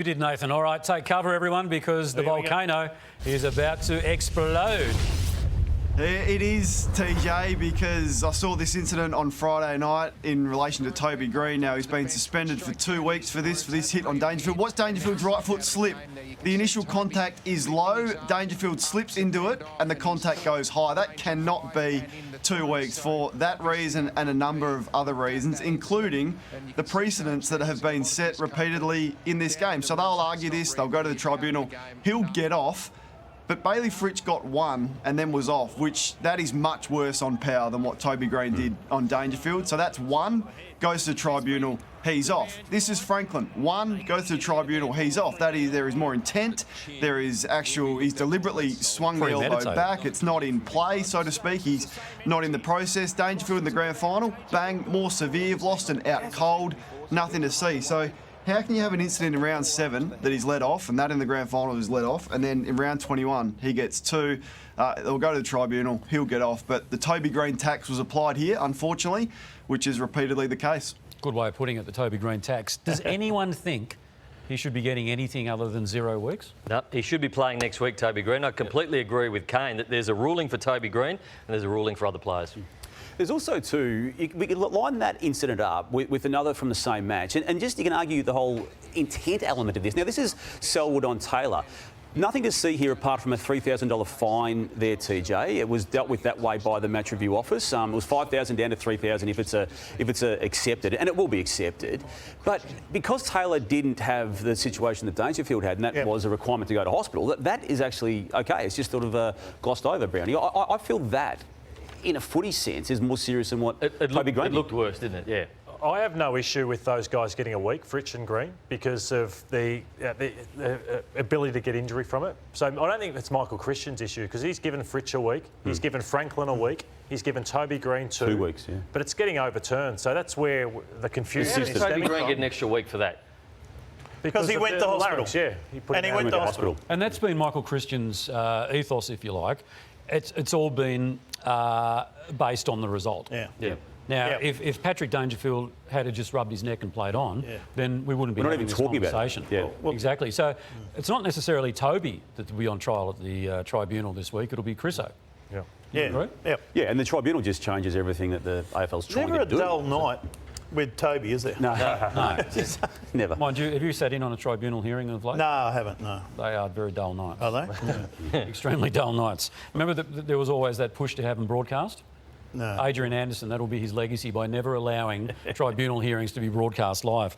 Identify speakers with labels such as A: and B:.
A: You did, Nathan. All right, take cover, everyone, because the volcano is about to explode.
B: It is, TJ, because I saw this incident on Friday night in relation to Toby Greene. Now, he's been suspended for 2 weeks for this hit on Dangerfield. What's Dangerfield's right foot slip? The initial contact is low, Dangerfield slips into it, and the contact goes high. That cannot be 2 weeks for that reason and a number of other reasons, including the precedents that have been set repeatedly in this game. So they'll argue this, they'll go to the tribunal, he'll get off. But Bailey Fritsch got one and then was off, which that is much worse on power than what Toby Greene did on Dangerfield. So that's one, goes to the tribunal, he's off. This is Franklin. One, goes to the tribunal, he's off. That is, there is more intent. There is actual, he's deliberately swung the elbow back. It's not in play, so to speak. He's not in the process. Dangerfield in the grand final, bang, more severe, lost and out cold, nothing to see. So how can you have an incident in round 7 that he's let off, and that in the grand final is let off, and then in round 21 he gets 2? They'll go to the tribunal, he'll get off. But the Toby Greene tax was applied here, unfortunately, which is repeatedly the case.
A: Good way of putting it, the Toby Greene tax. Does anyone think he should be getting anything other than 0 weeks?
C: No, he should be playing next week, Toby Greene. I completely agree with Kane that there's a ruling for Toby Greene and there's a ruling for other players.
D: There's also, too, we could line that incident up with another from the same match. And just you can argue the whole intent element of this. Now, this is Selwood on Taylor. Nothing to see here apart from a $3,000 fine there, TJ. It was dealt with that way by the match review office. It was $5,000 down to $3,000 if it's accepted, and it will be accepted. But because Taylor didn't have the situation that Dangerfield had, and that was a requirement to go to hospital, that is actually okay. It's just sort of glossed over, Brownie. I feel that, in a footy sense, is more serious than what Toby Greene did.
C: It looked worse, didn't it? Yeah.
E: I have no issue with those guys getting a week, Fritsch and Greene, because of the ability to get injury from it. So I don't think it's Michael Christian's issue, because he's given Fritsch a week, he's given Franklin a week, he's given Toby Greene 2
D: weeks, yeah.
E: But it's getting overturned, so that's where the confusion is.
C: How does Toby Greene get an extra week for that?
E: Because
F: he went to hospital.
E: Larynx, yeah.
F: He went to hospital.
A: And that's been Michael Christian's ethos, if you like. It's all been based on the result.
C: Yeah.
A: Now, if Patrick Dangerfield had just rubbed his neck and played on, then we wouldn't be having this conversation. Well, exactly. So it's not necessarily Toby that will be on trial at the tribunal this week. It'll be Chriso.
F: Yeah,
D: and the tribunal just changes everything that the AFL's trying to do.
F: Never a dull night with Toby, is there?
D: No, never.
A: Mind you, have you sat in on a tribunal hearing of late?
F: No, I haven't, no.
A: They are very dull nights.
F: Are they?
A: Extremely dull nights. Remember that there was always that push to have them broadcast?
F: No.
A: Adrian Anderson, that'll be his legacy by never allowing tribunal hearings to be broadcast live.